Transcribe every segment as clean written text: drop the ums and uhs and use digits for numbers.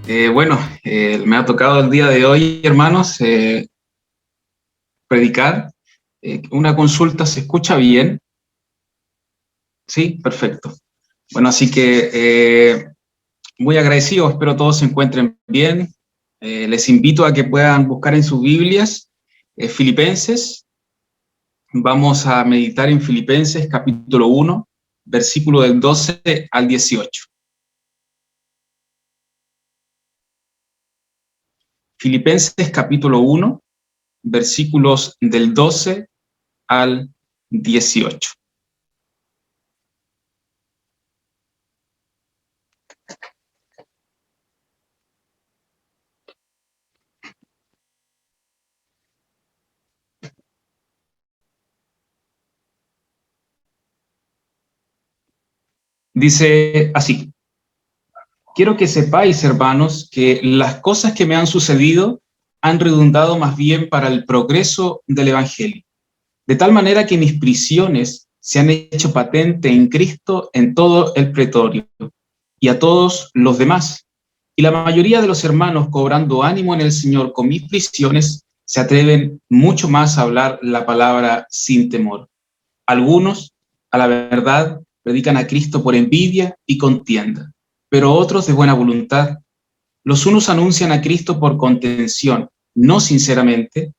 Me ha tocado el día de hoy, hermanos, predicar. Una consulta, ¿se escucha bien? Sí, perfecto. Bueno, así que muy agradecido, espero todos se encuentren bien. Les invito a que puedan buscar en sus Biblias Filipenses. Vamos a meditar en Filipenses capítulo 1, versículo del 12 al 18. Filipenses capítulo 1, versículos del 12 al 18. Dice así: quiero que sepáis, hermanos, que las cosas que me han sucedido han redundado más bien para el progreso del Evangelio, de tal manera que mis prisiones se han hecho patente en Cristo en todo el pretorio y a todos los demás. Y la mayoría de los hermanos, cobrando ánimo en el Señor con mis prisiones, se atreven mucho más a hablar la palabra sin temor. Algunos, a la verdad, predican a Cristo por envidia y contienda, pero otros de buena voluntad. Los unos anuncian a Cristo por contención, no sinceramente,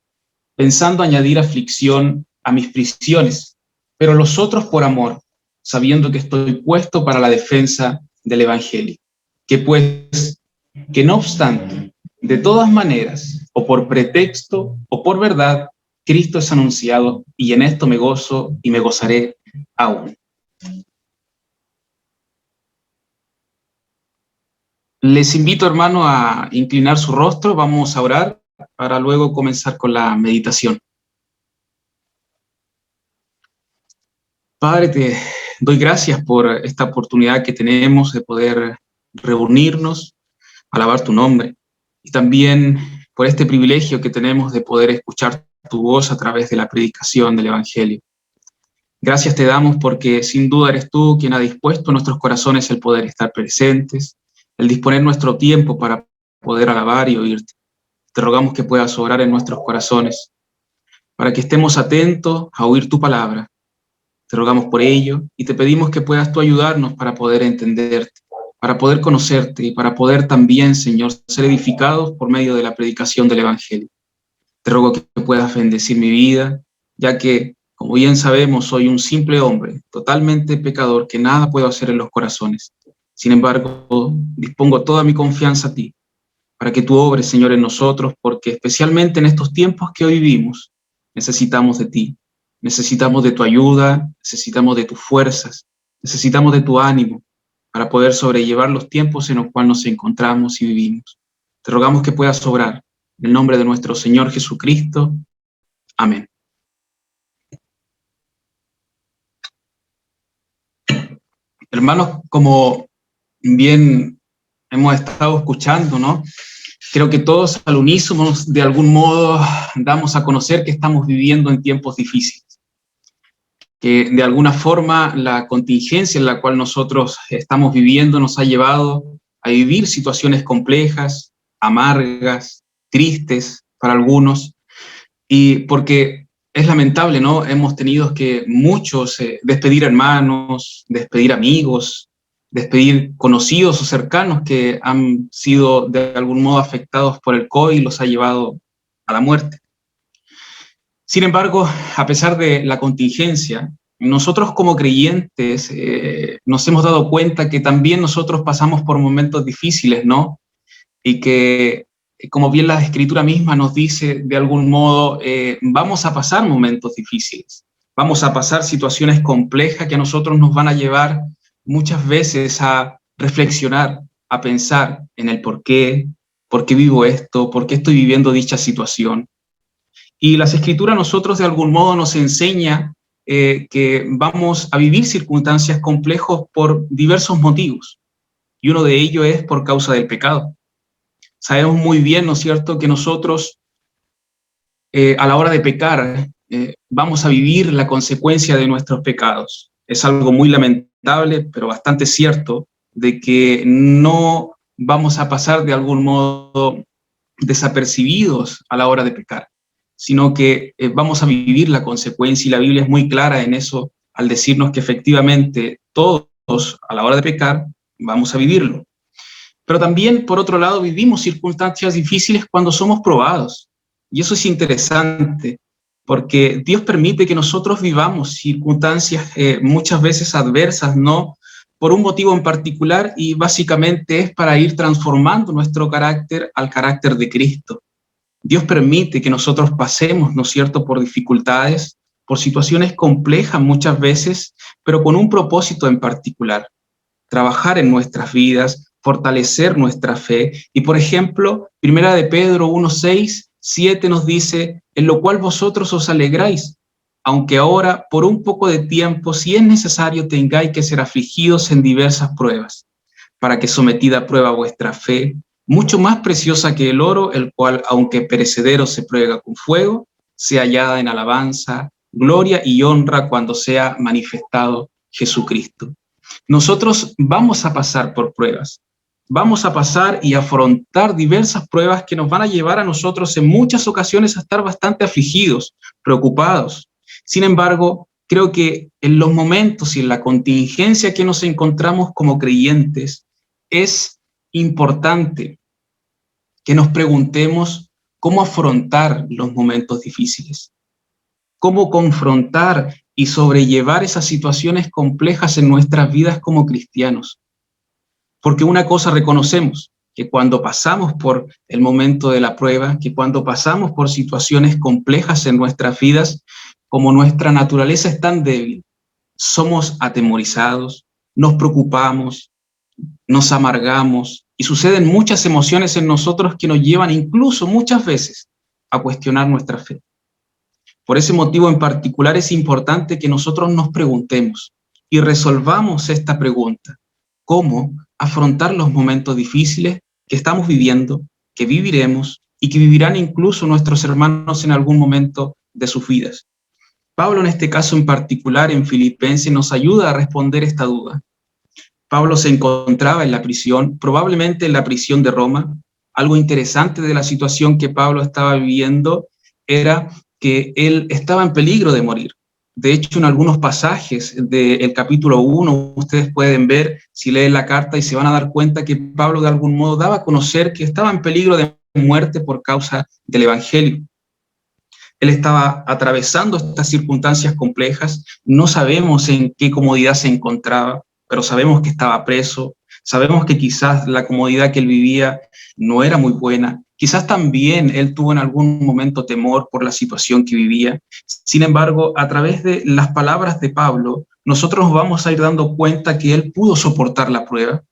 pensando añadir aflicción a mis prisiones, pero los otros por amor, sabiendo que estoy puesto para la defensa del Evangelio. Que no obstante, de todas maneras, o por pretexto o por verdad, Cristo es anunciado, y en esto me gozo y me gozaré aún. Les invito, hermano, a inclinar su rostro. Vamos a orar para luego comenzar con la meditación. Padre, te doy gracias por esta oportunidad que tenemos de poder reunirnos, alabar tu nombre, y también por este privilegio que tenemos de poder escuchar tu voz a través de la predicación del Evangelio. Gracias te damos porque sin duda eres tú quien ha dispuesto en nuestros corazones el poder estar presentes, el disponer nuestro tiempo para poder alabar y oírte. Te rogamos que puedas obrar en nuestros corazones, para que estemos atentos a oír tu palabra. Te rogamos por ello y te pedimos que puedas tú ayudarnos para poder entenderte, para poder conocerte y para poder también, Señor, ser edificados por medio de la predicación del Evangelio. Te ruego que puedas bendecir mi vida, ya que, como bien sabemos, soy un simple hombre, totalmente pecador, que nada puedo hacer en los corazones. Sin embargo, dispongo toda mi confianza a ti, para que tú obres, Señor, en nosotros, porque especialmente en estos tiempos que hoy vivimos, necesitamos de ti, necesitamos de tu ayuda, necesitamos de tus fuerzas, necesitamos de tu ánimo, para poder sobrellevar los tiempos en los cuales nos encontramos y vivimos. Te rogamos que puedas obrar, en el nombre de nuestro Señor Jesucristo. Amén. Hermanos, como bien hemos estado escuchando, ¿no? Creo que todos al unísono, de algún modo, damos a conocer que estamos viviendo en tiempos difíciles, que de alguna forma la contingencia en la cual nosotros estamos viviendo nos ha llevado a vivir situaciones complejas, amargas, tristes para algunos, y porque es lamentable, ¿no? Hemos tenido que muchos despedir hermanos, despedir amigos, despedir conocidos o cercanos que han sido de algún modo afectados por el COVID y los ha llevado a la muerte. Sin embargo, a pesar de la contingencia, nosotros como creyentes nos hemos dado cuenta que también nosotros pasamos por momentos difíciles, ¿no? Y que, como bien la Escritura misma nos dice, de algún modo, vamos a pasar momentos difíciles, vamos a pasar situaciones complejas que a nosotros nos van a llevar muchas veces a reflexionar, a pensar en el por qué vivo esto, por qué estoy viviendo dicha situación. Y las Escrituras a nosotros de algún modo nos enseña que vamos a vivir circunstancias complejas por diversos motivos, y uno de ellos es por causa del pecado. Sabemos muy bien, ¿no es cierto?, que nosotros a la hora de pecar vamos a vivir la consecuencia de nuestros pecados. Es algo muy lamentable, pero bastante cierto, de que no vamos a pasar de algún modo desapercibidos a la hora de pecar, sino que vamos a vivir la consecuencia, y la Biblia es muy clara en eso al decirnos que efectivamente todos a la hora de pecar vamos a vivirlo. Pero también, por otro lado, vivimos circunstancias difíciles cuando somos probados. Y eso es interesante, porque Dios permite que nosotros vivamos circunstancias muchas veces adversas, no por un motivo en particular, y básicamente es para ir transformando nuestro carácter al carácter de Cristo. Dios permite que nosotros pasemos, ¿no es cierto?, por dificultades, por situaciones complejas muchas veces, pero con un propósito en particular: trabajar en nuestras vidas, fortalecer nuestra fe. Y por ejemplo, Primera de Pedro 1:6, 7 nos dice: en lo cual vosotros os alegráis, aunque ahora por un poco de tiempo, si es necesario, tengáis que ser afligidos en diversas pruebas, para que sometida a prueba vuestra fe, mucho más preciosa que el oro, el cual, aunque perecedero, se prueba con fuego, sea hallada en alabanza, gloria y honra cuando sea manifestado Jesucristo. Nosotros vamos a pasar por pruebas, vamos a pasar y afrontar diversas pruebas que nos van a llevar a nosotros en muchas ocasiones a estar bastante afligidos, preocupados. Sin embargo, creo que en los momentos y en la contingencia que nos encontramos como creyentes, es importante que nos preguntemos cómo afrontar los momentos difíciles, cómo confrontar y sobrellevar esas situaciones complejas en nuestras vidas como cristianos. Porque una cosa reconocemos, que cuando pasamos por el momento de la prueba, que cuando pasamos por situaciones complejas en nuestras vidas, como nuestra naturaleza es tan débil, somos atemorizados, nos preocupamos, nos amargamos, y suceden muchas emociones en nosotros que nos llevan incluso muchas veces a cuestionar nuestra fe. Por ese motivo en particular es importante que nosotros nos preguntemos y resolvamos esta pregunta: ¿cómo afrontar los momentos difíciles que estamos viviendo, que viviremos y que vivirán incluso nuestros hermanos en algún momento de sus vidas? Pablo, en este caso en particular, en Filipenses, nos ayuda a responder esta duda. Pablo se encontraba en la prisión, probablemente en la prisión de Roma. Algo interesante de la situación que Pablo estaba viviendo era que él estaba en peligro de morir. De hecho, en algunos pasajes del capítulo 1, ustedes pueden ver, si leen la carta, y se van a dar cuenta que Pablo de algún modo daba a conocer que estaba en peligro de muerte por causa del Evangelio. Él estaba atravesando estas circunstancias complejas, no sabemos en qué comodidad se encontraba, pero sabemos que estaba preso, sabemos que quizás la comodidad que él vivía no era muy buena, quizás también él tuvo en algún momento temor por la situación que vivía. Sin embargo, a través de las palabras de Pablo, nosotros nos vamos a ir dando cuenta que él pudo soportar la prueba,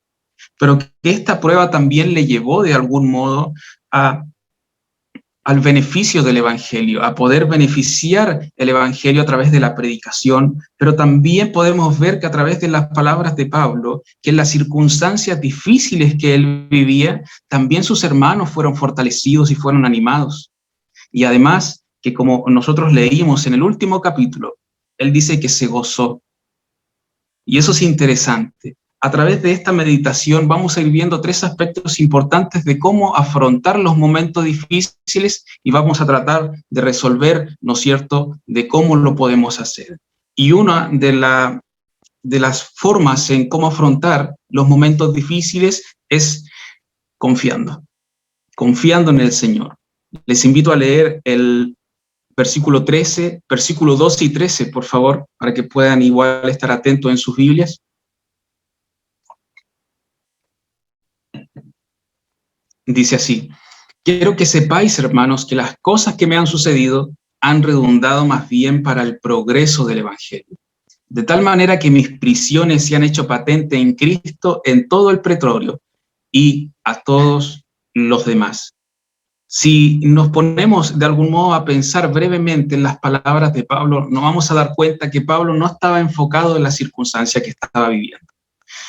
pero que esta prueba también le llevó de algún modo al beneficio del Evangelio, a poder beneficiar el Evangelio a través de la predicación, pero también podemos ver que a través de las palabras de Pablo, que en las circunstancias difíciles que él vivía, también sus hermanos fueron fortalecidos y fueron animados. Y además, que como nosotros leímos en el último capítulo, él dice que se gozó. Y eso es interesante. A través de esta meditación vamos a ir viendo tres aspectos importantes de cómo afrontar los momentos difíciles, y vamos a tratar de resolver, ¿no es cierto?, de cómo lo podemos hacer. Y una de las formas en cómo afrontar los momentos difíciles es confiando en el Señor. Les invito a leer el versículo 13, versículo 12 y 13, por favor, para que puedan igual estar atentos en sus Biblias. Dice así: quiero que sepáis, hermanos, que las cosas que me han sucedido han redundado más bien para el progreso del Evangelio, de tal manera que mis prisiones se han hecho patente en Cristo en todo el pretorio y a todos los demás. Si nos ponemos de algún modo a pensar brevemente en las palabras de Pablo, nos vamos a dar cuenta que Pablo no estaba enfocado en la circunstancia que estaba viviendo,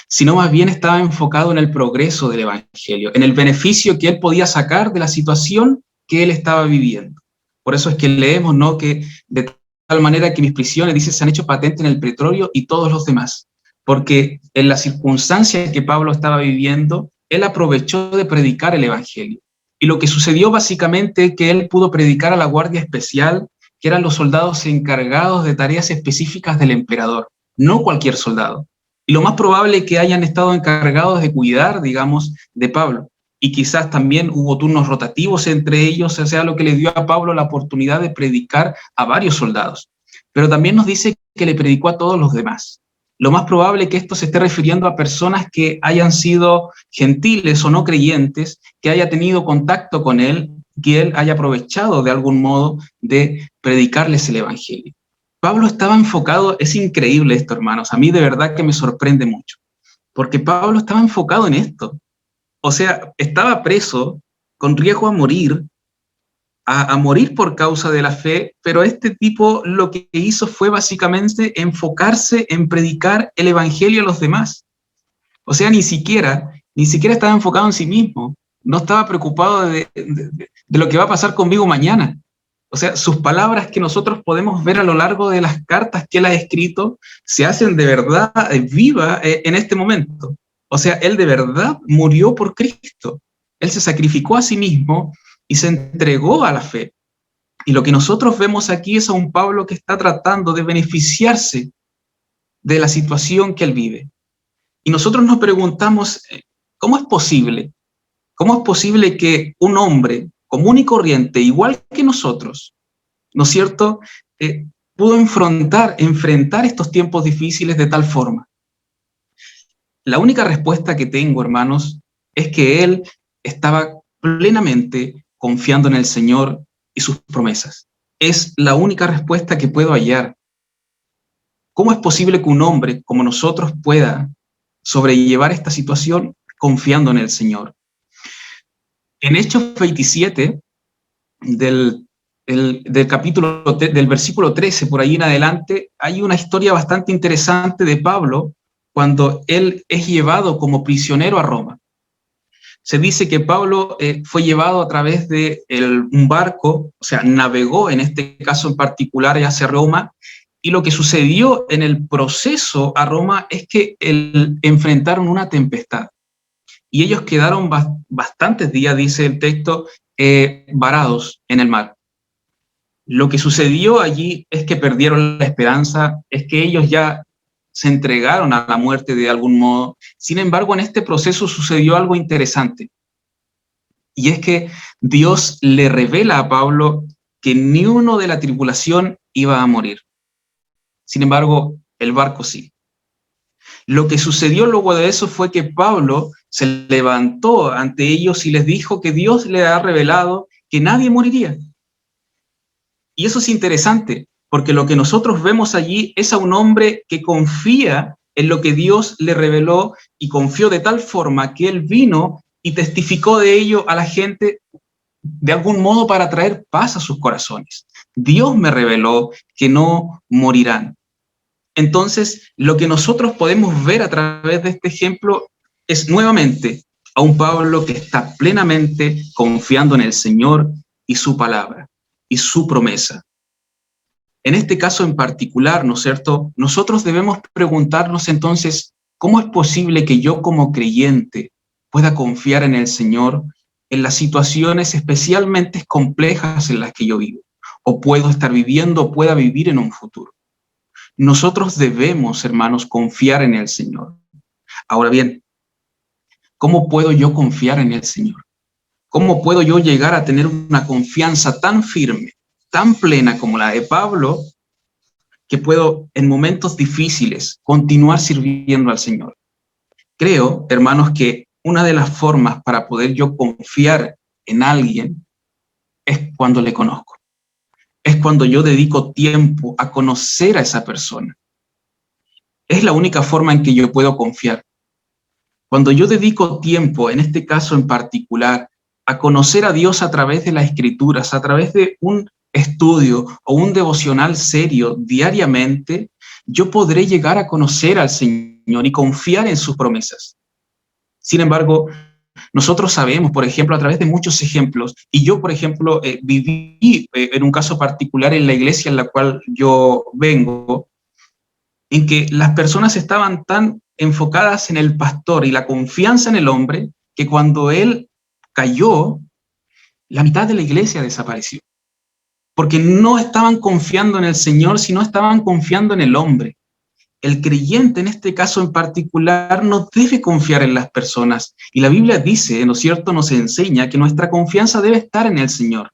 sino más bien estaba enfocado en el progreso del Evangelio, en el beneficio que él podía sacar de la situación que él estaba viviendo. Por eso es que leemos, ¿no?, que de tal manera que mis prisiones, dice, se han hecho patentes en el pretorio y todos los demás. Porque en la circunstancia que Pablo estaba viviendo, él aprovechó de predicar el evangelio. Y lo que sucedió básicamente es que él pudo predicar a la guardia especial, que eran los soldados encargados de tareas específicas del emperador, no cualquier soldado. Y lo más probable es que hayan estado encargados de cuidar, digamos, de Pablo. Y quizás también hubo turnos rotativos entre ellos, o sea, lo que le dio a Pablo la oportunidad de predicar a varios soldados. Pero también nos dice que le predicó a todos los demás. Lo más probable es que esto se esté refiriendo a personas que hayan sido gentiles o no creyentes, que haya tenido contacto con él, que él haya aprovechado de algún modo de predicarles el evangelio. Pablo estaba enfocado, es increíble esto, hermanos, a mí de verdad que me sorprende mucho, porque Pablo estaba enfocado en esto. O sea, estaba preso, con riesgo a morir, a morir por causa de la fe, pero este tipo lo que hizo fue básicamente enfocarse en predicar el evangelio a los demás. O sea, ni siquiera estaba enfocado en sí mismo, no estaba preocupado de lo que va a pasar conmigo mañana. O sea, sus palabras que nosotros podemos ver a lo largo de las cartas que él ha escrito se hacen de verdad viva en este momento. O sea, él de verdad murió por Cristo. Él se sacrificó a sí mismo y se entregó a la fe. Y lo que nosotros vemos aquí es a un Pablo que está tratando de beneficiarse de la situación que él vive. Y nosotros nos preguntamos, ¿cómo es posible? ¿Cómo es posible que un hombre común y corriente, igual que nosotros, ¿no es cierto?, pudo enfrentar estos tiempos difíciles de tal forma? La única respuesta que tengo, hermanos, es que él estaba plenamente confiando en el Señor y sus promesas. Es la única respuesta que puedo hallar. ¿Cómo es posible que un hombre como nosotros pueda sobrellevar esta situación confiando en el Señor? En Hechos 27, del versículo 13, por ahí en adelante, hay una historia bastante interesante de Pablo cuando él es llevado como prisionero a Roma. Se dice que Pablo fue llevado a través de un barco, o sea, navegó en este caso en particular hacia Roma, y lo que sucedió en el proceso a Roma es que enfrentaron una tempestad. Y ellos quedaron bastantes días, dice el texto, varados en el mar. Lo que sucedió allí es que perdieron la esperanza, es que ellos ya se entregaron a la muerte de algún modo. Sin embargo, en este proceso sucedió algo interesante. Y es que Dios le revela a Pablo que ni uno de la tripulación iba a morir. Sin embargo, el barco sí. Lo que sucedió luego de eso fue que Pablo se levantó ante ellos y les dijo que Dios le ha revelado que nadie moriría. Y eso es interesante, porque lo que nosotros vemos allí es a un hombre que confía en lo que Dios le reveló y confió de tal forma que él vino y testificó de ello a la gente de algún modo para traer paz a sus corazones. Dios me reveló que no morirán. Entonces, lo que nosotros podemos ver a través de este ejemplo es nuevamente a un Pablo que está plenamente confiando en el Señor y su palabra y su promesa. En este caso en particular, ¿no es cierto?, nosotros debemos preguntarnos entonces, ¿cómo es posible que yo como creyente pueda confiar en el Señor en las situaciones especialmente complejas en las que yo vivo, o puedo estar viviendo, o pueda vivir en un futuro? Nosotros debemos, hermanos, confiar en el Señor. Ahora bien, ¿cómo puedo yo confiar en el Señor? ¿Cómo puedo yo llegar a tener una confianza tan firme, tan plena como la de Pablo, que puedo en momentos difíciles continuar sirviendo al Señor? Creo, hermanos, que una de las formas para poder yo confiar en alguien es cuando le conozco. Es cuando yo dedico tiempo a conocer a esa persona. Es la única forma en que yo puedo confiar. Cuando yo dedico tiempo, en este caso en particular, a conocer a Dios a través de las Escrituras, a través de un estudio o un devocional serio diariamente, yo podré llegar a conocer al Señor y confiar en sus promesas. Sin embargo, nosotros sabemos, por ejemplo, a través de muchos ejemplos, y yo, por ejemplo, viví en un caso particular en la iglesia en la cual yo vengo, en que las personas estaban tan enfocadas en el pastor y la confianza en el hombre, que cuando él cayó, la mitad de la iglesia desapareció. Porque no estaban confiando en el Señor, sino estaban confiando en el hombre. El creyente, en este caso en particular, no debe confiar en las personas. Y la Biblia dice, ¿no es cierto?, nos enseña que nuestra confianza debe estar en el Señor.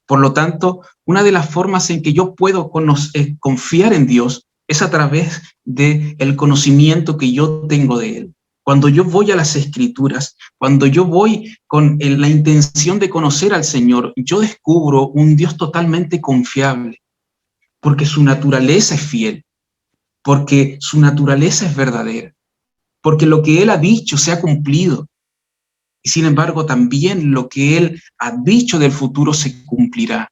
Por lo tanto, una de las formas en que yo puedo confiar en Dios es a través del conocimiento que yo tengo de Él. Cuando yo voy a las Escrituras, cuando yo voy con la intención de conocer al Señor, yo descubro un Dios totalmente confiable, porque su naturaleza es fiel, porque su naturaleza es verdadera, porque lo que Él ha dicho se ha cumplido. Y sin embargo, también lo que Él ha dicho del futuro se cumplirá.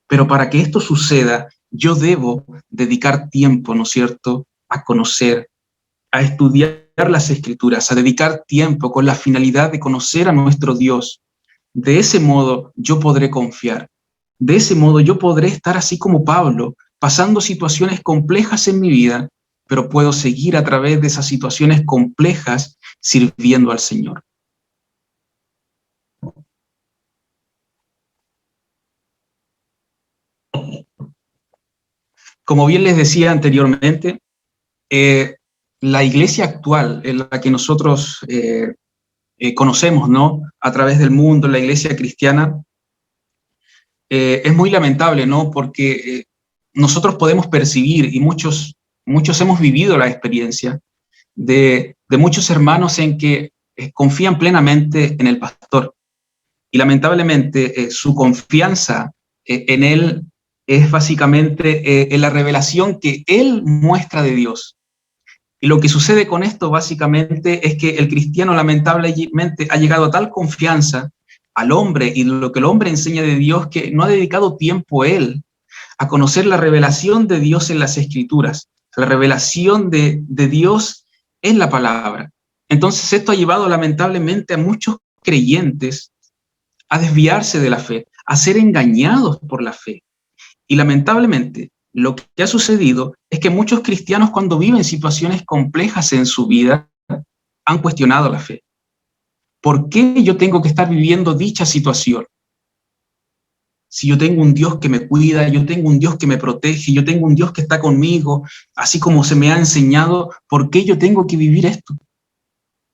Pero para que esto suceda, yo debo dedicar tiempo, ¿no es cierto?, a conocer, a estudiar las Escrituras, a dedicar tiempo con la finalidad de conocer a nuestro Dios. De ese modo yo podré confiar. De ese modo yo podré estar así como Pablo, pasando situaciones complejas en mi vida, pero puedo seguir a través de esas situaciones complejas sirviendo al Señor. Como bien les decía anteriormente, la iglesia actual en la que nosotros conocemos, ¿no?, a través del mundo, la iglesia cristiana, es muy lamentable, ¿no?, porque nosotros podemos percibir, y muchos hemos vivido la experiencia de muchos hermanos en que confían plenamente en el pastor, y lamentablemente su confianza en él es básicamente en la revelación que él muestra de Dios. Y lo que sucede con esto básicamente es que el cristiano lamentablemente ha llegado a tal confianza al hombre y lo que el hombre enseña de Dios que no ha dedicado tiempo él a conocer la revelación de Dios en las Escrituras, la revelación de Dios en la palabra. Entonces esto ha llevado lamentablemente a muchos creyentes a desviarse de la fe, a ser engañados por la fe. Y lamentablemente, lo que ha sucedido es que muchos cristianos, cuando viven situaciones complejas en su vida, han cuestionado la fe. ¿Por qué yo tengo que estar viviendo dicha situación? Si yo tengo un Dios que me cuida, yo tengo un Dios que me protege, yo tengo un Dios que está conmigo, así como se me ha enseñado, ¿por qué yo tengo que vivir esto?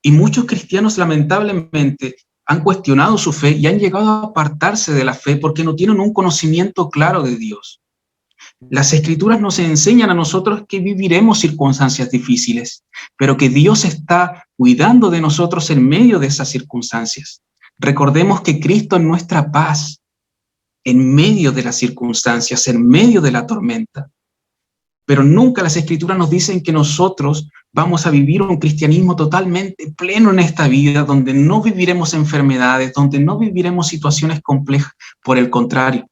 Y muchos cristianos, lamentablemente, han cuestionado su fe y han llegado a apartarse de la fe porque no tienen un conocimiento claro de Dios. Las Escrituras nos enseñan a nosotros que viviremos circunstancias difíciles, pero que Dios está cuidando de nosotros en medio de esas circunstancias. Recordemos que Cristo es nuestra paz en medio de las circunstancias, en medio de la tormenta. Pero nunca las Escrituras nos dicen que nosotros vamos a vivir un cristianismo totalmente pleno en esta vida, donde no viviremos enfermedades, donde no viviremos situaciones complejas. Por el contrario,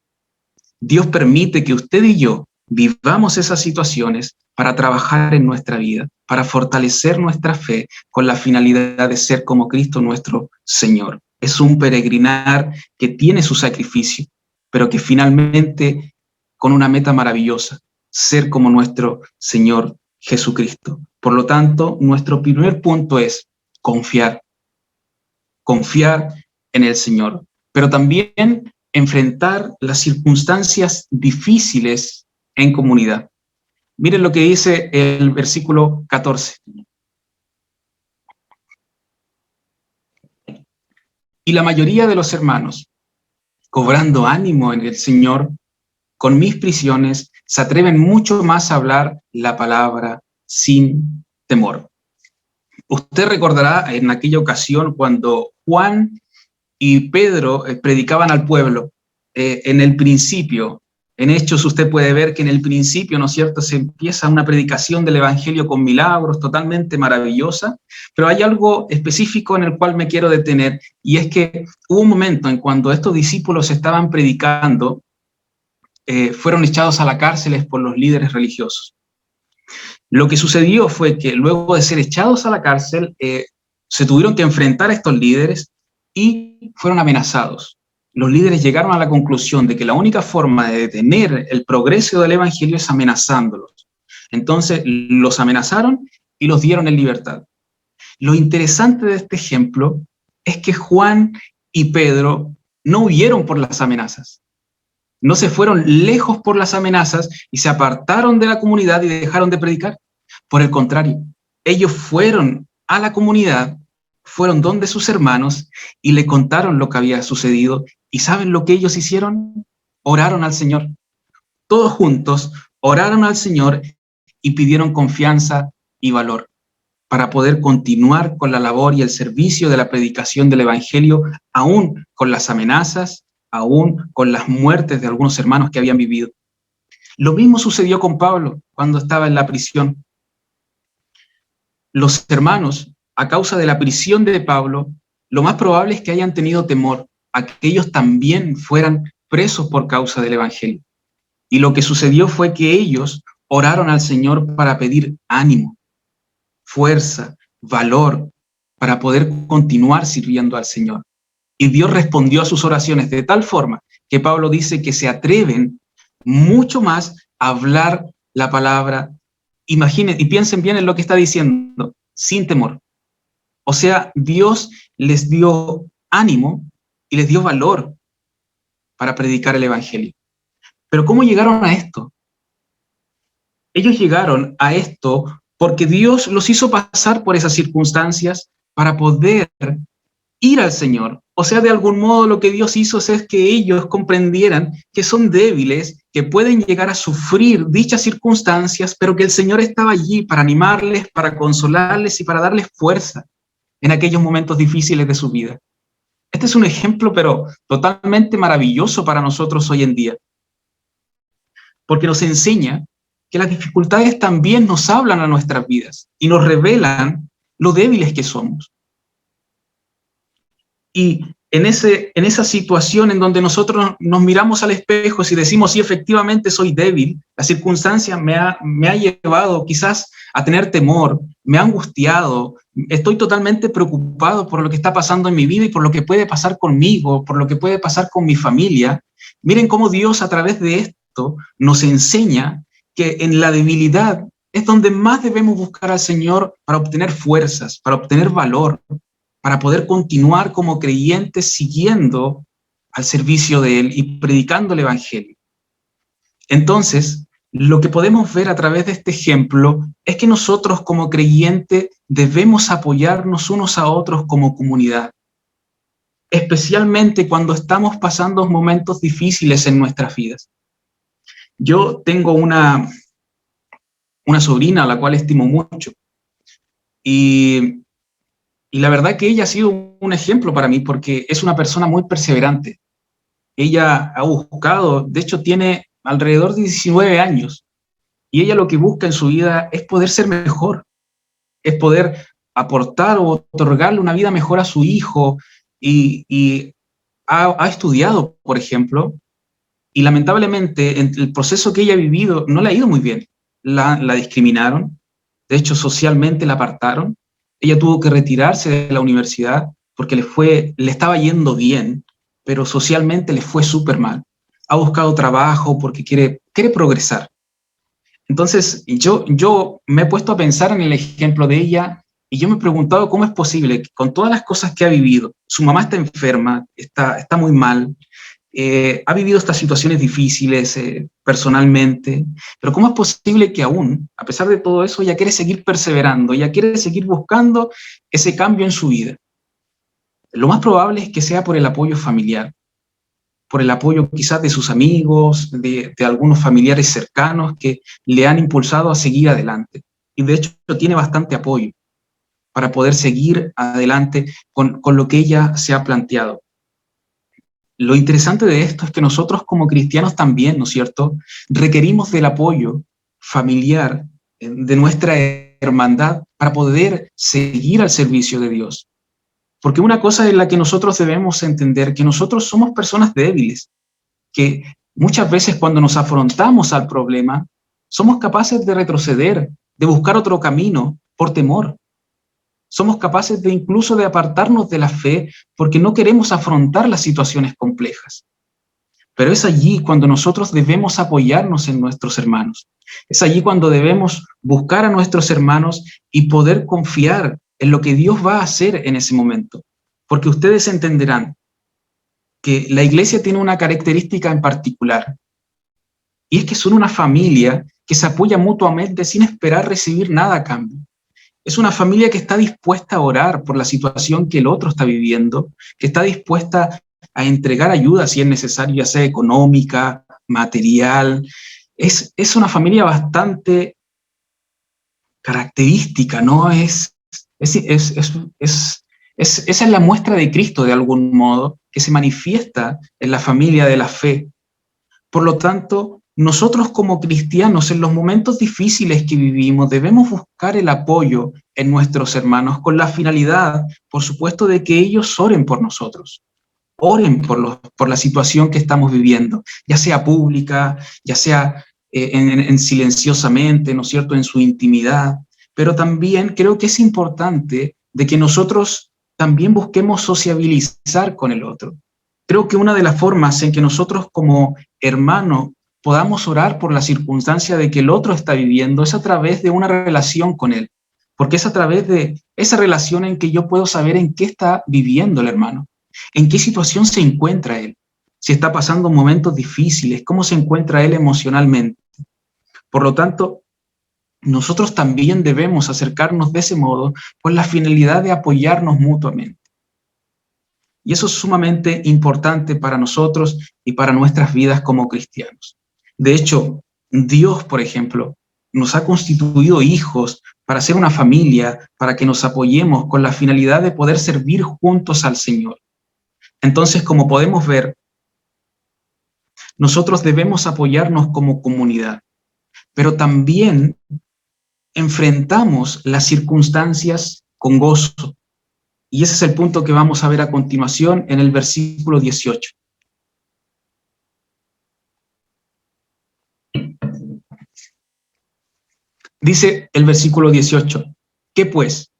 Dios permite que usted y yo vivamos esas situaciones para trabajar en nuestra vida, para fortalecer nuestra fe con la finalidad de ser como Cristo nuestro Señor. Es un peregrinar que tiene su sacrificio, pero que finalmente con una meta maravillosa, ser como nuestro Señor Jesucristo. Por lo tanto, nuestro primer punto es confiar en el Señor, pero también enfrentar las circunstancias difíciles en comunidad. Miren lo que dice el versículo 14. Y la mayoría de los hermanos, cobrando ánimo en el Señor, con mis prisiones, se atreven mucho más a hablar la palabra sin temor. Usted recordará en aquella ocasión cuando Juan y Pedro predicaban al pueblo. En el principio, en Hechos usted puede ver que en el principio, ¿no es cierto?, se empieza una predicación del Evangelio con milagros totalmente maravillosa, pero hay algo específico en el cual me quiero detener, y es que hubo un momento en cuando estos discípulos estaban predicando, fueron echados a la cárcel por los líderes religiosos. Lo que sucedió fue que luego de ser echados a la cárcel, se tuvieron que enfrentar a estos líderes y fueron amenazados. Los líderes llegaron a la conclusión de que la única forma de detener el progreso del evangelio es amenazándolos. Entonces los amenazaron y los dieron en libertad. Lo interesante de este ejemplo es que Juan y Pedro no huyeron por las amenazas, no se fueron lejos por las amenazas y se apartaron de la comunidad y dejaron de predicar. Por el contrario, ellos fueron a la comunidad, fueron donde sus hermanos y le contaron lo que había sucedido. ¿Y saben lo que ellos hicieron? Oraron al Señor. Todos juntos oraron al Señor y pidieron confianza y valor para poder continuar con la labor y el servicio de la predicación del Evangelio, aún con las amenazas, aún con las muertes de algunos hermanos que habían vivido. Lo mismo sucedió con Pablo cuando estaba en la prisión. Los hermanos, a causa de la prisión de Pablo, lo más probable es que hayan tenido temor a que ellos también fueran presos por causa del Evangelio. Y lo que sucedió fue que ellos oraron al Señor para pedir ánimo, fuerza, valor, para poder continuar sirviendo al Señor. Y Dios respondió a sus oraciones de tal forma que Pablo dice que se atreven mucho más a hablar la palabra. Imaginen y piensen bien en lo que está diciendo, sin temor. O sea, Dios les dio ánimo y les dio valor para predicar el Evangelio. Pero ¿cómo llegaron a esto? Ellos llegaron a esto porque Dios los hizo pasar por esas circunstancias para poder ir al Señor. O sea, de algún modo lo que Dios hizo es que ellos comprendieran que son débiles, que pueden llegar a sufrir dichas circunstancias, pero que el Señor estaba allí para animarles, para consolarles y para darles fuerza en aquellos momentos difíciles de su vida. Este es un ejemplo, pero totalmente maravilloso para nosotros hoy en día, porque nos enseña que las dificultades también nos hablan a nuestras vidas y nos revelan lo débiles que somos. Y en esa situación en donde nosotros nos miramos al espejo y decimos, sí, efectivamente soy débil, la circunstancia me ha llevado quizás a tener temor, me ha angustiado, estoy totalmente preocupado por lo que está pasando en mi vida y por lo que puede pasar conmigo, por lo que puede pasar con mi familia. Miren cómo Dios a través de esto nos enseña que en la debilidad es donde más debemos buscar al Señor para obtener fuerzas, para obtener valor, para poder continuar como creyentes siguiendo al servicio de Él y predicando el Evangelio. Entonces, lo que podemos ver a través de este ejemplo es que nosotros como creyentes debemos apoyarnos unos a otros como comunidad, especialmente cuando estamos pasando momentos difíciles en nuestras vidas. Yo tengo una sobrina a la cual estimo mucho y la verdad que ella ha sido un ejemplo para mí porque es una persona muy perseverante. Ella ha buscado, de hecho tiene alrededor de 19 años, y ella lo que busca en su vida es poder ser mejor, es poder aportar o otorgarle una vida mejor a su hijo, y ha estudiado, por ejemplo, y lamentablemente en el proceso que ella ha vivido no le ha ido muy bien. La discriminaron, de hecho socialmente la apartaron. Ella tuvo que retirarse de la universidad porque le estaba yendo bien, pero socialmente le fue súper mal. Ha buscado trabajo porque quiere progresar. Entonces, yo me he puesto a pensar en el ejemplo de ella y yo me he preguntado cómo es posible que con todas las cosas que ha vivido, su mamá está enferma, está muy mal, ha vivido estas situaciones difíciles personalmente, pero ¿cómo es posible que aún, a pesar de todo eso, ella quiere seguir perseverando, ella quiere seguir buscando ese cambio en su vida? Lo más probable es que sea por el apoyo familiar, por el apoyo quizás de sus amigos, de algunos familiares cercanos que le han impulsado a seguir adelante. Y de hecho tiene bastante apoyo para poder seguir adelante con lo que ella se ha planteado. Lo interesante de esto es que nosotros como cristianos también, ¿no es cierto?, requerimos del apoyo familiar de nuestra hermandad para poder seguir al servicio de Dios. Porque una cosa es la que nosotros debemos entender, que nosotros somos personas débiles, que muchas veces cuando nos afrontamos al problema, somos capaces de retroceder, de buscar otro camino por temor. Somos capaces de incluso de apartarnos de la fe porque no queremos afrontar las situaciones complejas. Pero es allí cuando nosotros debemos apoyarnos en nuestros hermanos. Es allí cuando debemos buscar a nuestros hermanos y poder confiar en lo que Dios va a hacer en ese momento. porque ustedes entenderán que la iglesia tiene una característica en particular, y es que son una familia que se apoya mutuamente sin esperar recibir nada a cambio. Es una familia que está dispuesta a orar por la situación que el otro está viviendo, que está dispuesta a entregar ayuda si es necesario, ya sea económica, material. Es una familia bastante característica, ¿no? Esa es la muestra de Cristo, de algún modo, que se manifiesta en la familia de la fe. Por lo tanto, nosotros como cristianos, en los momentos difíciles que vivimos, debemos buscar el apoyo en nuestros hermanos con la finalidad, por supuesto, de que ellos oren por nosotros. Oren por la situación que estamos viviendo, ya sea pública, ya sea en silenciosamente, ¿no es cierto?, en su intimidad. Pero también creo que es importante de que nosotros también busquemos sociabilizar con el otro. Creo que una de las formas en que nosotros como hermanos podamos orar por la circunstancia de que el otro está viviendo es a través de una relación con él, porque es a través de esa relación en que yo puedo saber en qué está viviendo el hermano, en qué situación se encuentra él, si está pasando momentos difíciles, cómo se encuentra él emocionalmente. Por lo tanto, nosotros también debemos acercarnos de ese modo con la finalidad de apoyarnos mutuamente. Y eso es sumamente importante para nosotros y para nuestras vidas como cristianos. De hecho, Dios, por ejemplo, nos ha constituido hijos para ser una familia, para que nos apoyemos con la finalidad de poder servir juntos al Señor. Entonces, como podemos ver, nosotros debemos apoyarnos como comunidad, pero también enfrentamos las circunstancias con gozo. Y ese es el punto que vamos a ver a continuación en el versículo 18. Dice el versículo 18, ¿qué pues?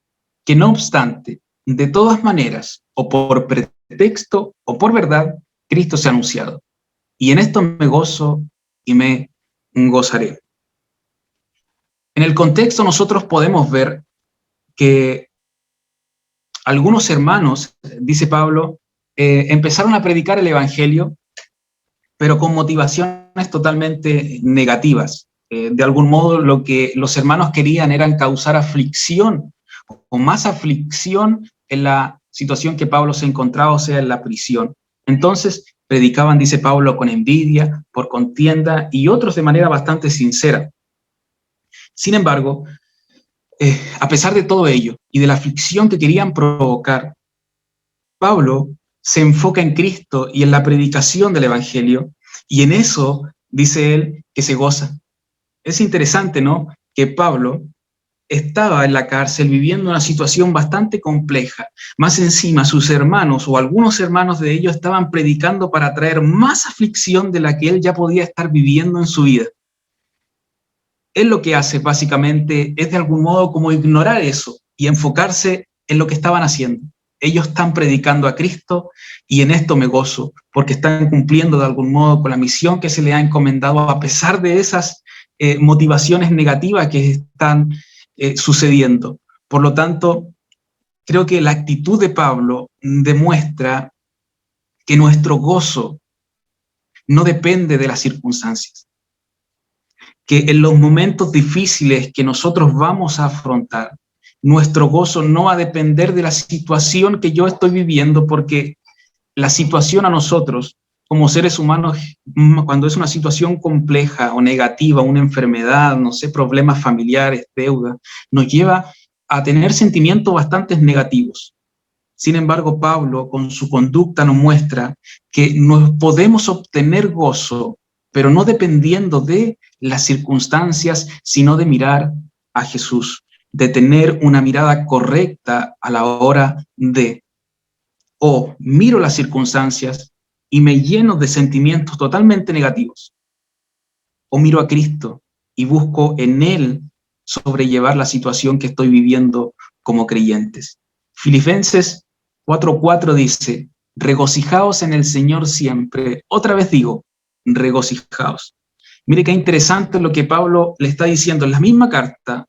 Que no obstante, de todas maneras, o por pretexto o por verdad, Cristo se ha anunciado. Y en esto me gozo y me gozaré. En el contexto nosotros podemos ver que algunos hermanos, dice Pablo, empezaron a predicar el evangelio, pero con motivaciones totalmente negativas. De algún modo lo que los hermanos querían era causar aflicción, o más aflicción en la situación que Pablo se encontraba, o sea, en la prisión. Entonces predicaban, dice Pablo, con envidia, por contienda, y otros de manera bastante sincera. Sin embargo, a pesar de todo ello y de la aflicción que querían provocar, Pablo se enfoca en Cristo y en la predicación del evangelio, y en eso dice él que se goza. Es interesante, ¿no?, que Pablo estaba en la cárcel viviendo una situación bastante compleja. Más encima, sus hermanos o algunos hermanos de ellos estaban predicando para traer más aflicción de la que él ya podía estar viviendo en su vida. Él lo que hace básicamente es de algún modo como ignorar eso y enfocarse en lo que estaban haciendo. Ellos están predicando a Cristo y en esto me gozo, porque están cumpliendo de algún modo con la misión que se le ha encomendado a pesar de esas motivaciones negativas que están sucediendo. Por lo tanto, creo que la actitud de Pablo demuestra que nuestro gozo no depende de las circunstancias, que en los momentos difíciles que nosotros vamos a afrontar, nuestro gozo no va a depender de la situación que yo estoy viviendo, porque la situación a nosotros, como seres humanos, cuando es una situación compleja o negativa, una enfermedad, no sé, problemas familiares, deuda, nos lleva a tener sentimientos bastante negativos. Sin embargo, Pablo, con su conducta, nos muestra que nos podemos obtener gozo, pero no dependiendo de las circunstancias, sino de mirar a Jesús, de tener una mirada correcta a la hora de, o miro las circunstancias y me lleno de sentimientos totalmente negativos, o miro a Cristo y busco en Él sobrellevar la situación que estoy viviendo como creyentes. Filipenses 4:4 dice, regocijaos en el Señor siempre. Otra vez digo, regocijaos. Mire qué interesante lo que Pablo le está diciendo en la misma carta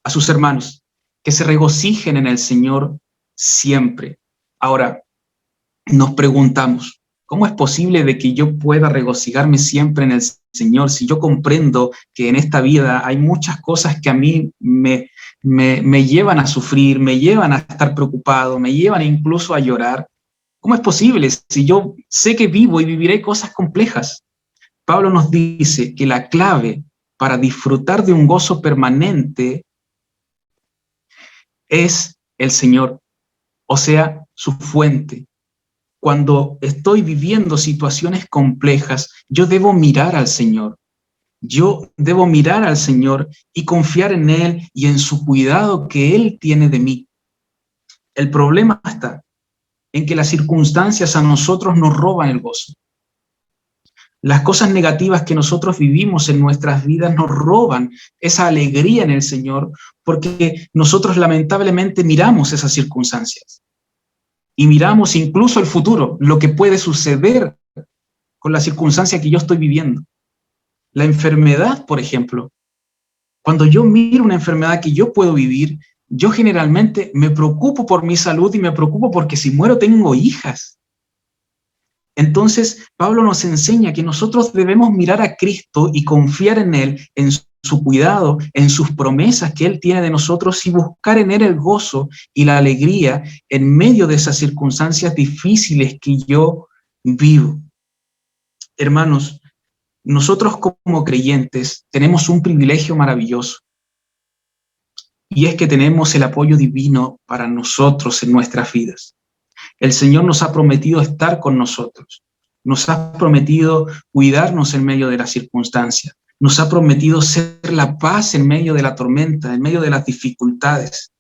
a sus hermanos, que se regocijen en el Señor siempre. Ahora, nos preguntamos, ¿cómo es posible de que yo pueda regocijarme siempre en el Señor si yo comprendo que en esta vida hay muchas cosas que a mí me llevan a sufrir, me llevan a estar preocupado, me llevan incluso a llorar? ¿Cómo es posible si yo sé que vivo y viviré cosas complejas? Pablo nos dice que la clave para disfrutar de un gozo permanente es el Señor, o sea, su fuente. Cuando estoy viviendo situaciones complejas, yo debo mirar al Señor. Yo debo mirar al Señor y confiar en Él y en su cuidado que Él tiene de mí. El problema está en que las circunstancias a nosotros nos roban el gozo. Las cosas negativas que nosotros vivimos en nuestras vidas nos roban esa alegría en el Señor porque nosotros lamentablemente miramos esas circunstancias y miramos incluso el futuro, lo que puede suceder con la circunstancia que yo estoy viviendo. La enfermedad, por ejemplo. Cuando yo miro una enfermedad que yo puedo vivir, yo generalmente me preocupo por mi salud y me preocupo porque si muero tengo hijas. Entonces, Pablo nos enseña que nosotros debemos mirar a Cristo y confiar en Él, en su cuidado, en sus promesas que Él tiene de nosotros y buscar en Él el gozo y la alegría en medio de esas circunstancias difíciles que yo vivo. Hermanos, nosotros como creyentes tenemos un privilegio maravilloso y es que tenemos el apoyo divino para nosotros en nuestras vidas. El Señor nos ha prometido estar con nosotros, nos ha prometido cuidarnos en medio de las circunstancias, nos ha prometido ser la paz en medio de la tormenta, en medio de las dificultades,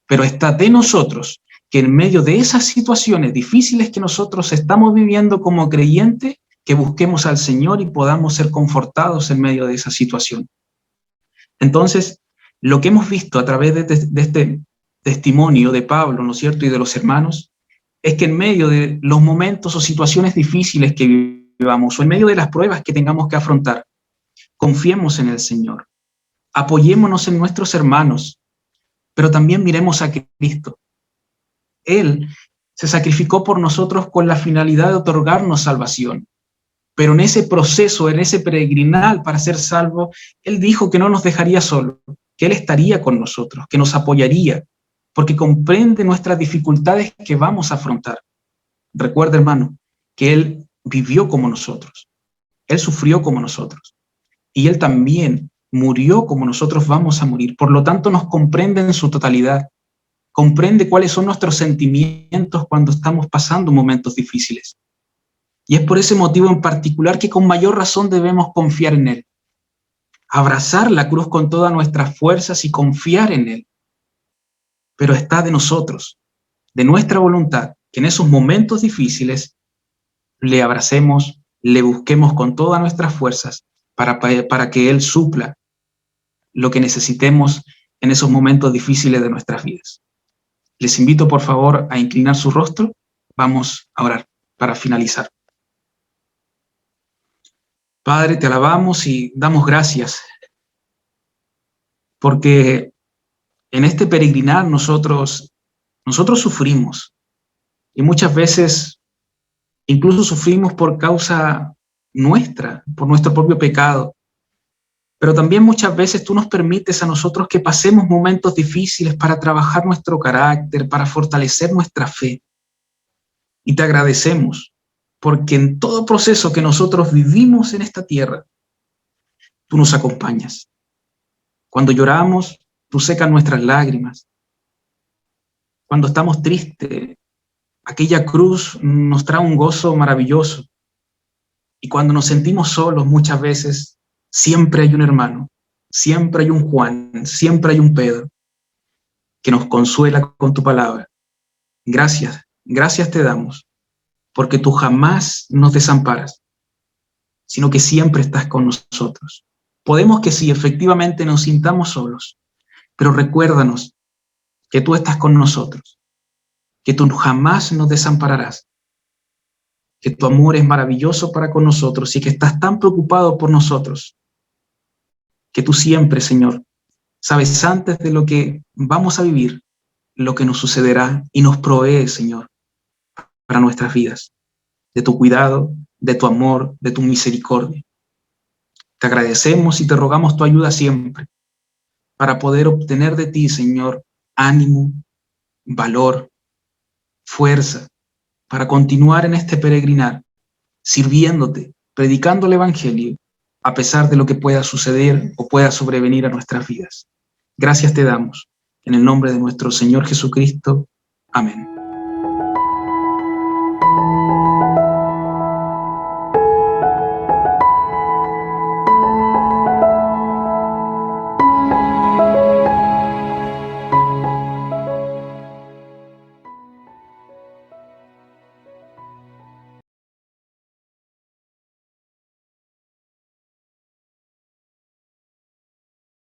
pero está de nosotros que en medio de esas situaciones difíciles que nosotros estamos viviendo como creyentes, que busquemos al Señor y podamos ser confortados en medio de esa situación. Entonces, lo que hemos visto a través de este testimonio de Pablo, ¿no es cierto?, y de los hermanos, es que en medio de los momentos o situaciones difíciles que vivamos, o en medio de las pruebas que tengamos que afrontar, confiemos en el Señor, apoyémonos en nuestros hermanos, pero también miremos a Cristo. Él se sacrificó por nosotros con la finalidad de otorgarnos salvación. Pero en ese proceso, en ese peregrinar para ser salvo, Él dijo que no nos dejaría solos, que Él estaría con nosotros, que nos apoyaría, porque comprende nuestras dificultades que vamos a afrontar. Recuerda, hermano, que Él vivió como nosotros, Él sufrió como nosotros, y Él también murió como nosotros vamos a morir. Por lo tanto, nos comprende en su totalidad, comprende cuáles son nuestros sentimientos cuando estamos pasando momentos difíciles. Y es por ese motivo en particular que con mayor razón debemos confiar en Él. Abrazar la cruz con todas nuestras fuerzas y confiar en Él. Pero está de nosotros, de nuestra voluntad, que en esos momentos difíciles le abracemos, le busquemos con todas nuestras fuerzas para que Él supla lo que necesitemos en esos momentos difíciles de nuestras vidas. Les invito por favor a inclinar su rostro. Vamos a orar para finalizar. Padre, te alabamos y damos gracias, porque en este peregrinar nosotros sufrimos, y muchas veces incluso sufrimos por causa nuestra, por nuestro propio pecado, pero también muchas veces tú nos permites a nosotros que pasemos momentos difíciles para trabajar nuestro carácter, para fortalecer nuestra fe, y te agradecemos, porque en todo proceso que nosotros vivimos en esta tierra, tú nos acompañas. Cuando lloramos, tú secas nuestras lágrimas. Cuando estamos tristes, aquella cruz nos trae un gozo maravilloso. Y cuando nos sentimos solos muchas veces, siempre hay un hermano, siempre hay un Juan, siempre hay un Pedro que nos consuela con tu palabra. Gracias, gracias te damos, porque tú jamás nos desamparas, sino que siempre estás con nosotros. Podemos que sí, efectivamente nos sintamos solos, pero recuérdanos que tú estás con nosotros, que tú jamás nos desampararás, que tu amor es maravilloso para con nosotros y que estás tan preocupado por nosotros, que tú siempre, Señor, sabes antes de lo que vamos a vivir, lo que nos sucederá y nos provee, Señor. para nuestras vidas, de tu cuidado, de tu amor, de tu misericordia. Te agradecemos y te rogamos tu ayuda siempre para poder obtener de ti, Señor, ánimo, valor, fuerza, para continuar en este peregrinar, sirviéndote, predicando el Evangelio, a pesar de lo que pueda suceder o pueda sobrevenir a nuestras vidas. Gracias te damos, en el nombre de nuestro Señor Jesucristo. Amén.